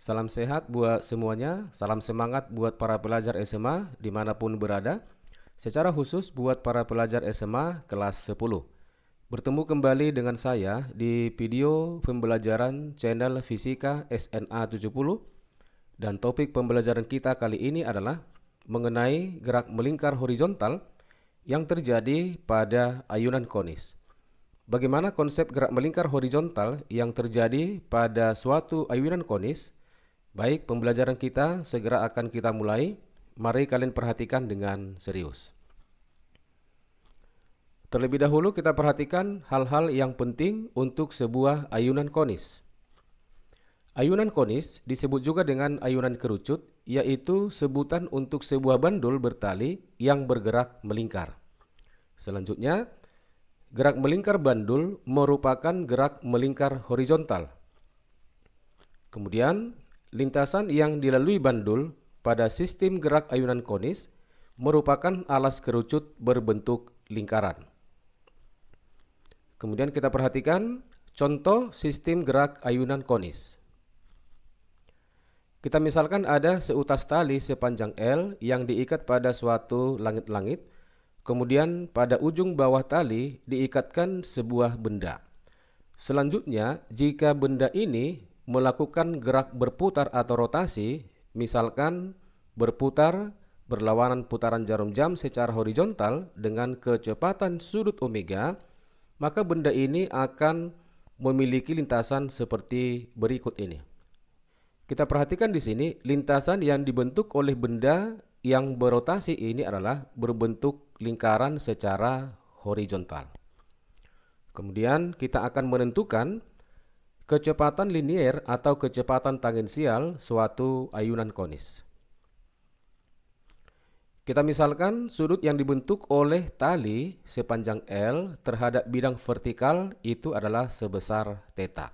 Salam sehat buat semuanya, salam semangat buat para pelajar SMA dimanapun berada. Secara khusus buat para pelajar SMA kelas 10. Bertemu kembali dengan saya di video pembelajaran channel Fisika SNA 70. Dan topik pembelajaran kita kali ini adalah mengenai gerak melingkar horizontal yang terjadi pada ayunan konis. Bagaimana konsep gerak melingkar horizontal yang terjadi pada suatu ayunan konis? Baik, pembelajaran kita segera akan kita mulai. Mari kalian perhatikan dengan serius. Terlebih dahulu kita perhatikan hal-hal yang penting untuk sebuah ayunan konis. Ayunan konis disebut juga dengan ayunan kerucut, yaitu sebutan untuk sebuah bandul bertali yang bergerak melingkar. Selanjutnya, gerak melingkar bandul merupakan gerak melingkar horizontal. Kemudian, lintasan yang dilalui bandul pada sistem gerak ayunan konis merupakan alas kerucut berbentuk lingkaran. Kemudian kita perhatikan contoh sistem gerak ayunan konis. Kita misalkan ada seutas tali sepanjang L yang diikat pada suatu langit-langit. Kemudian pada ujung bawah tali diikatkan sebuah benda. Selanjutnya, jika benda ini melakukan gerak berputar atau rotasi, misalkan berputar berlawanan putaran jarum jam secara horizontal dengan kecepatan sudut omega, maka benda ini akan memiliki lintasan seperti berikut ini. Kita perhatikan di sini, lintasan yang dibentuk oleh benda yang berotasi ini adalah berbentuk lingkaran secara horizontal. Kemudian kita akan menentukan kecepatan linier atau kecepatan tangensial suatu ayunan konis. Kita misalkan sudut yang dibentuk oleh tali sepanjang L terhadap bidang vertikal itu adalah sebesar theta.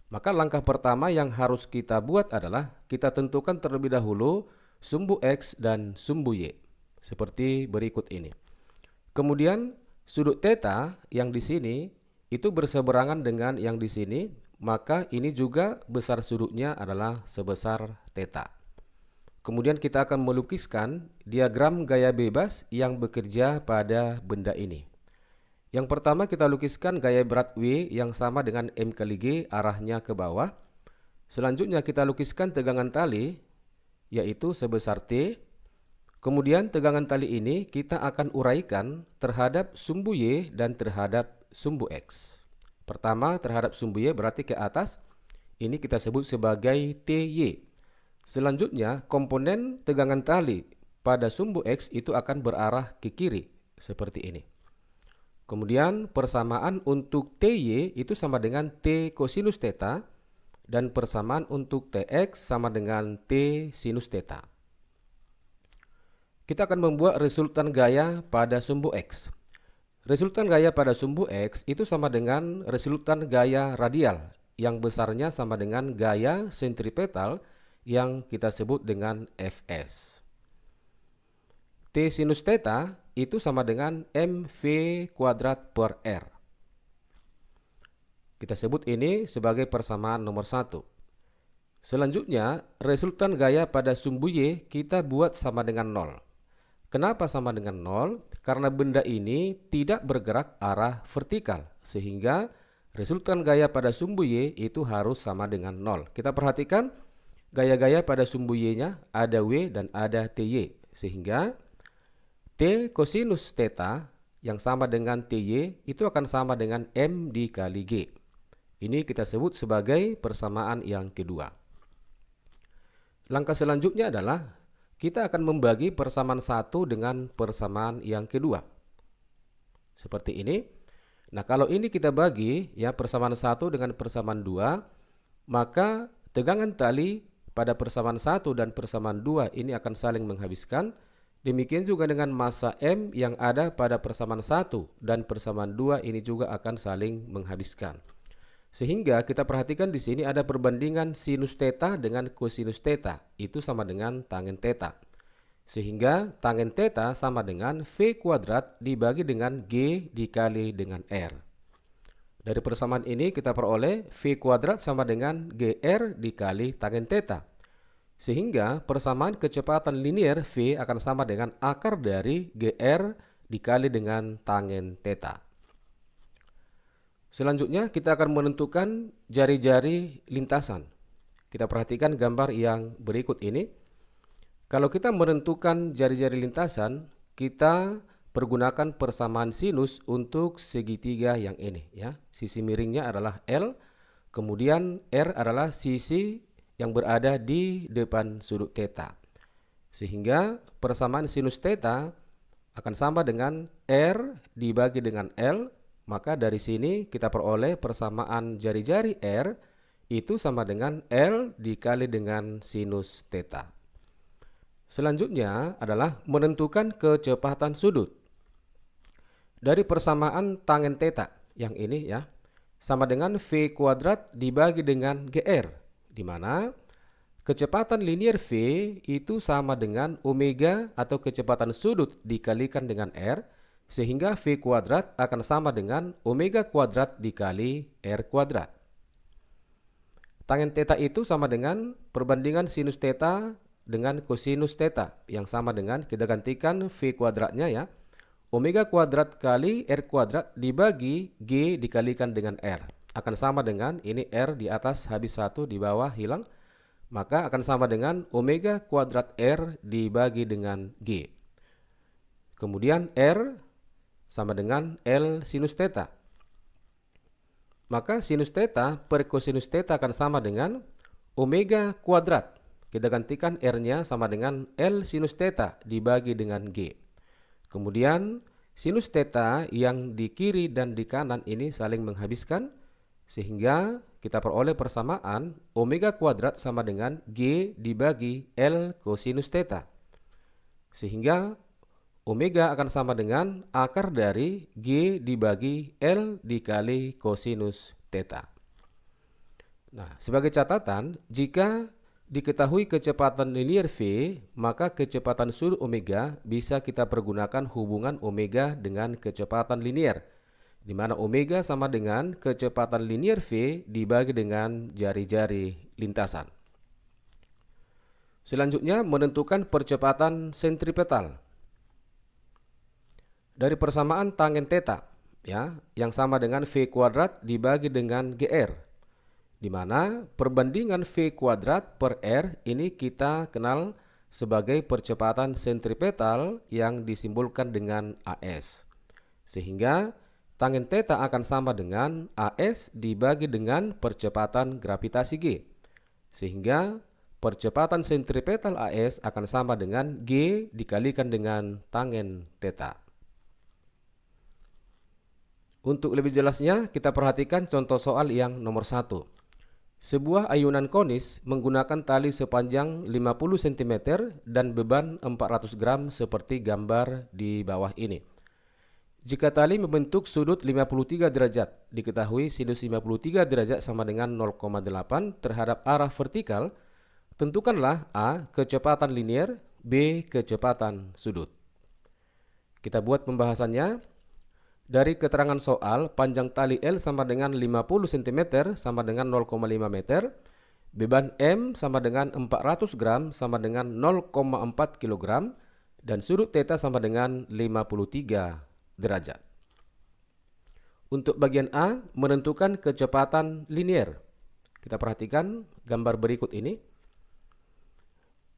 Maka langkah pertama yang harus kita buat adalah kita tentukan terlebih dahulu sumbu X dan sumbu Y seperti berikut ini. Kemudian sudut theta yang di sini itu berseberangan dengan yang di sini, maka ini juga besar sudutnya adalah sebesar theta. Kemudian kita akan melukiskan diagram gaya bebas yang bekerja pada benda ini. Yang pertama kita lukiskan gaya berat W yang sama dengan M kali G arahnya ke bawah. Selanjutnya kita lukiskan tegangan tali yaitu sebesar T. Kemudian tegangan tali ini kita akan uraikan terhadap sumbu Y dan terhadap sumbu X. Pertama terhadap sumbu Y berarti ke atas. Ini kita sebut sebagai TY. Selanjutnya komponen tegangan tali pada sumbu X itu akan berarah ke kiri seperti ini. Kemudian persamaan untuk TY itu sama dengan T kosinus theta dan persamaan untuk TX sama dengan T sinus theta. Kita akan membuat resultan gaya pada sumbu X. Resultan gaya pada sumbu X itu sama dengan resultan gaya radial yang besarnya sama dengan gaya sentripetal yang kita sebut dengan Fs. T sinus theta itu sama dengan mv kuadrat per r. Kita sebut ini sebagai persamaan nomor 1. Selanjutnya, resultan gaya pada sumbu Y kita buat sama dengan 0. Kenapa sama dengan 0? Karena benda ini tidak bergerak arah vertikal, sehingga resultan gaya pada sumbu Y itu harus sama dengan 0. Kita perhatikan gaya-gaya pada sumbu Y-nya ada W dan ada TY, sehingga T kosinus theta yang sama dengan TY itu akan sama dengan M dikali G. Ini kita sebut sebagai persamaan yang kedua. Langkah selanjutnya adalah kita akan membagi persamaan 1 dengan persamaan yang kedua. Seperti ini. Nah, kalau ini kita bagi ya persamaan 1 dengan persamaan 2, maka tegangan tali pada persamaan 1 dan persamaan 2 ini akan saling menghabiskan. Demikian juga dengan massa M yang ada pada persamaan 1 dan persamaan 2 ini juga akan saling menghabiskan. Sehingga kita perhatikan di sini ada perbandingan sinus theta dengan kosinus theta. Itu sama dengan tangen theta. Sehingga tangen theta sama dengan V kuadrat dibagi dengan G dikali dengan R. Dari persamaan ini kita peroleh V kuadrat sama dengan GR dikali tangen theta. Sehingga persamaan kecepatan linier V akan sama dengan akar dari GR dikali dengan tangen theta. Selanjutnya kita akan menentukan jari-jari lintasan. Kita perhatikan gambar yang berikut ini. Kalau kita menentukan jari-jari lintasan, kita pergunakan persamaan sinus untuk segitiga yang ini, ya. Sisi miringnya adalah L, kemudian R adalah sisi yang berada di depan sudut theta. Sehingga persamaan sinus theta akan sama dengan R dibagi dengan L, maka dari sini kita peroleh persamaan jari-jari R itu sama dengan L dikali dengan sinus theta. Selanjutnya adalah menentukan kecepatan sudut. Dari persamaan tangen theta yang ini, ya, sama dengan V kuadrat dibagi dengan GR, di mana kecepatan linier V itu sama dengan omega atau kecepatan sudut dikalikan dengan R, sehingga V kuadrat akan sama dengan omega kuadrat dikali R kuadrat. Tangen theta itu sama dengan perbandingan sinus theta dengan kosinus theta, yang sama dengan kita gantikan V kuadratnya, ya. Omega kuadrat kali R kuadrat dibagi G dikalikan dengan R. Akan sama dengan, ini R di atas habis 1 di bawah hilang. Maka akan sama dengan omega kuadrat R dibagi dengan G. Kemudian R sama dengan L sinus theta. Maka sinus theta per kosinus theta akan sama dengan omega kuadrat. Kita gantikan R-nya sama dengan L sinus theta dibagi dengan G. Kemudian sinus theta yang di kiri dan di kanan ini saling menghabiskan, sehingga kita peroleh persamaan omega kuadrat sama dengan G dibagi L kosinus theta. Sehingga omega akan sama dengan akar dari G dibagi L dikali kosinus theta. Nah, sebagai catatan, jika diketahui kecepatan linier V, maka kecepatan sudut omega bisa kita pergunakan hubungan omega dengan kecepatan linier, di mana omega sama dengan kecepatan linier V dibagi dengan jari-jari lintasan. Selanjutnya menentukan percepatan sentripetal. Dari persamaan tangen theta, ya, yang sama dengan V kuadrat dibagi dengan GR, di mana perbandingan V kuadrat per R ini kita kenal sebagai percepatan sentripetal yang disimbolkan dengan AS. Sehingga tangen theta akan sama dengan AS dibagi dengan percepatan gravitasi G. Sehingga percepatan sentripetal AS akan sama dengan G dikalikan dengan tangen theta. Untuk lebih jelasnya, kita perhatikan contoh soal yang nomor 1. Sebuah ayunan konis menggunakan tali sepanjang 50 cm dan beban 400 gram seperti gambar di bawah ini. Jika tali membentuk sudut 53 derajat, diketahui sinus 53 derajat sama dengan 0,8 terhadap arah vertikal, tentukanlah A. kecepatan linier, B. kecepatan sudut. Kita buat pembahasannya. Dari keterangan soal, panjang tali L sama dengan 50 cm sama dengan 0,5 meter, beban M sama dengan 400 gram sama dengan 0,4 kg, dan sudut theta sama dengan 53 derajat. Untuk bagian A, menentukan kecepatan linier. Kita perhatikan gambar berikut ini.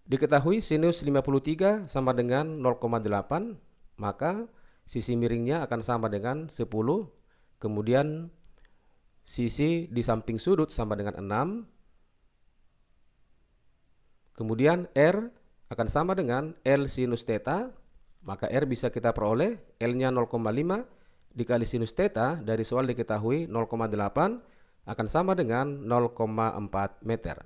Diketahui sinus 53 sama dengan 0,8, maka sisi miringnya akan sama dengan 10, kemudian sisi di samping sudut sama dengan 6, kemudian R akan sama dengan L sinus theta, maka R bisa kita peroleh L-nya 0,5 dikali sinus theta, dari soal diketahui 0,8 akan sama dengan 0,4 meter.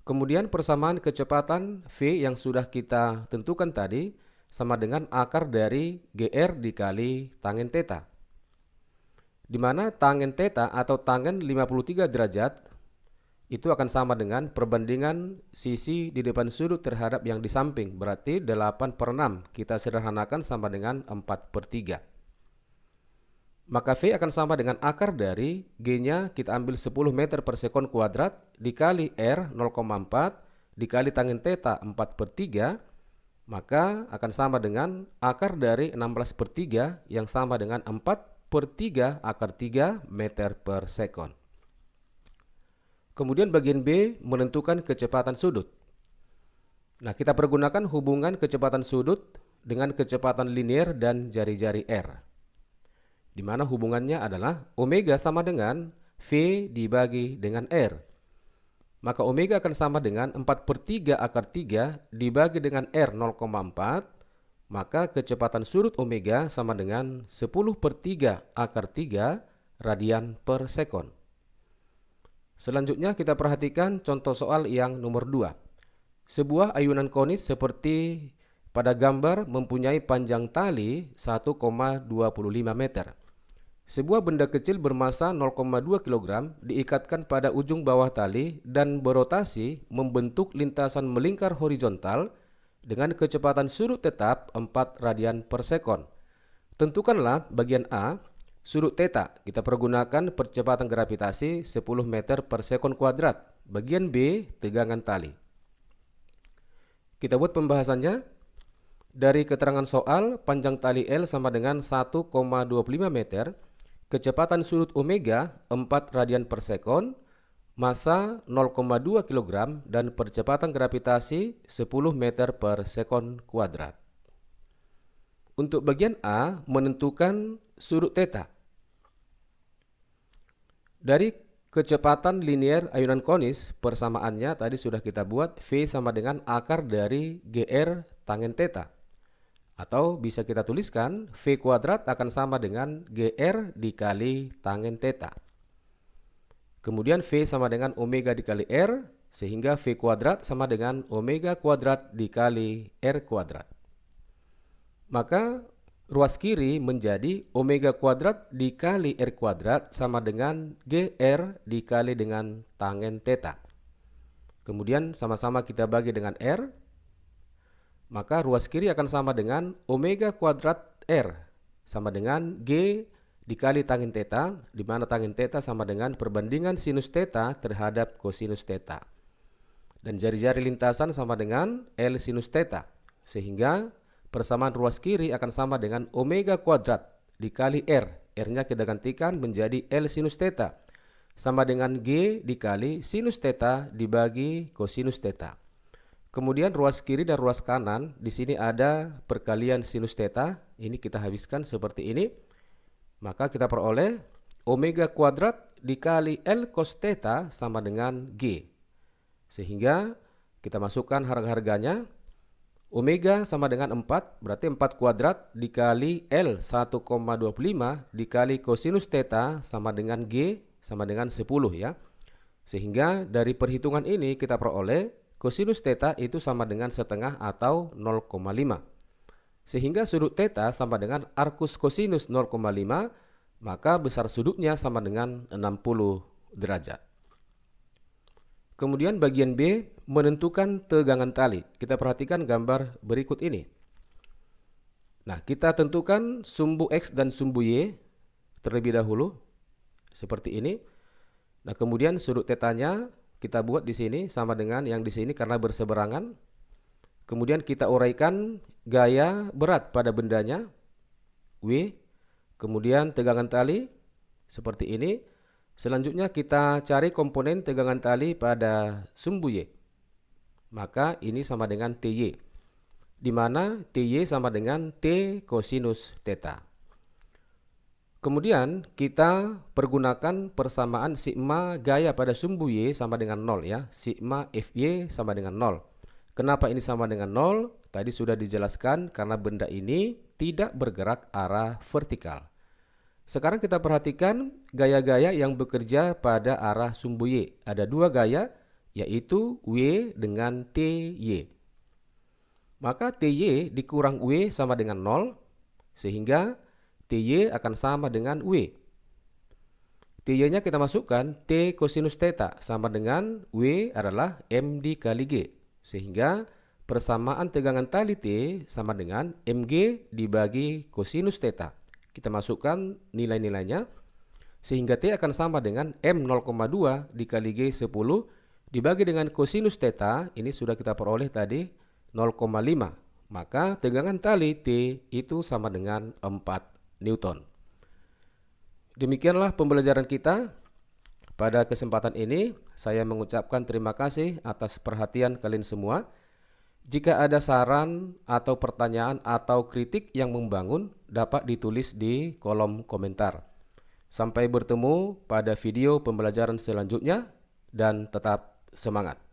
Kemudian persamaan kecepatan V yang sudah kita tentukan tadi sama dengan akar dari GR dikali tangen theta, di mana tangen theta atau tangen 53 derajat itu akan sama dengan perbandingan sisi di depan sudut terhadap yang di samping, berarti 8/6, kita sederhanakan sama dengan 4/3. Maka V akan sama dengan akar dari G-nya kita ambil 10 meter per sekon kuadrat dikali R 0,4 dikali tanggen theta 4/3, maka akan sama dengan akar dari 16/3 yang sama dengan 4/3 akar 3 meter per sekon. Kemudian bagian B menentukan kecepatan sudut. Nah, kita pergunakan hubungan kecepatan sudut dengan kecepatan linier dan jari-jari R, di mana hubungannya adalah omega sama dengan V dibagi dengan R. Maka omega akan sama dengan 4/3 akar 3 dibagi dengan R 0,4, maka kecepatan sudut omega sama dengan 10/3 akar 3 radian per sekon. Selanjutnya kita perhatikan contoh soal yang nomor 2. Sebuah ayunan konis seperti pada gambar mempunyai panjang tali 1,25 meter. Sebuah benda kecil bermasa 0,2 kg diikatkan pada ujung bawah tali dan berotasi membentuk lintasan melingkar horizontal dengan kecepatan sudut tetap 4 radian per sekon. Tentukanlah bagian A, sudut theta. Kita pergunakan percepatan gravitasi 10 meter per sekon kuadrat. Bagian B, tegangan tali. Kita buat pembahasannya. Dari keterangan soal, panjang tali L sama dengan 1,25 meter. Kecepatan sudut omega 4 radian per sekon, massa 0,2 kg dan percepatan gravitasi 10 meter per sekon kuadrat. Untuk bagian A menentukan sudut theta. Dari kecepatan linier ayunan konis, persamaannya tadi sudah kita buat, V sama dengan akar dari GR tanggen theta. Atau bisa kita tuliskan V kuadrat akan sama dengan GR dikali tanggen theta. Kemudian V sama dengan omega dikali R, sehingga V kuadrat sama dengan omega kuadrat dikali R kuadrat. Maka ruas kiri menjadi omega kuadrat dikali R kuadrat sama dengan GR dikali dengan tanggen theta. Kemudian sama-sama kita bagi dengan R. Maka ruas kiri akan sama dengan omega kuadrat R sama dengan G dikali tanggen theta, di mana tanggen theta sama dengan perbandingan sinus theta terhadap kosinus theta. Dan jari-jari lintasan sama dengan L sinus theta, sehingga persamaan ruas kiri akan sama dengan omega kuadrat dikali R. R-nya kita gantikan menjadi L sinus theta, sama dengan G dikali sinus theta dibagi kosinus theta. Kemudian ruas kiri dan ruas kanan, di sini ada perkalian sinus theta, ini kita habiskan seperti ini. Maka kita peroleh omega kuadrat dikali L cos theta sama dengan G. Sehingga kita masukkan harga-harganya. Omega sama dengan 4, berarti 4 kuadrat dikali L 1,25 dikali kosinus theta sama dengan G sama dengan 10 ya. Sehingga dari perhitungan ini kita peroleh kosinus theta itu sama dengan setengah atau 0,5. Sehingga sudut theta sama dengan arcus kosinus 0,5, maka besar sudutnya sama dengan 60 derajat. Kemudian bagian B menentukan tegangan tali. Kita perhatikan gambar berikut ini. Nah, kita tentukan sumbu X dan sumbu Y terlebih dahulu seperti ini. Nah, kemudian sudut tetanya kita buat di sini sama dengan yang di sini karena berseberangan. Kemudian kita uraikan gaya berat pada bendanya W. Kemudian tegangan tali seperti ini. Selanjutnya kita cari komponen tegangan tali pada sumbu Y. Maka ini sama dengan TY, di mana TY sama dengan T kosinus theta. Kemudian kita pergunakan persamaan sigma gaya pada sumbu Y sama dengan 0 ya. Sigma Fy sama dengan 0. Kenapa ini sama dengan 0? Tadi sudah dijelaskan karena benda ini tidak bergerak arah vertikal. Sekarang kita perhatikan gaya-gaya yang bekerja pada arah sumbu Y. Ada dua gaya, yaitu W dengan TY. Maka TY dikurang W sama dengan 0, sehingga TY akan sama dengan W. TY-nya kita masukkan T kosinus theta sama dengan W adalah M dikali G. Sehingga persamaan tegangan tali T sama dengan Mg dibagi kosinus theta. kita masukkan nilai-nilainya, sehingga T akan sama dengan M 0,2 dikali G 10 dibagi dengan kosinus theta, ini sudah kita peroleh tadi 0,5. Maka tegangan tali T itu sama dengan 4 Newton. Demikianlah pembelajaran kita. Pada kesempatan ini, saya mengucapkan terima kasih atas perhatian kalian semua. Jika ada saran atau pertanyaan atau kritik yang membangun, dapat ditulis di kolom komentar. Sampai bertemu pada video pembelajaran selanjutnya, dan tetap semangat.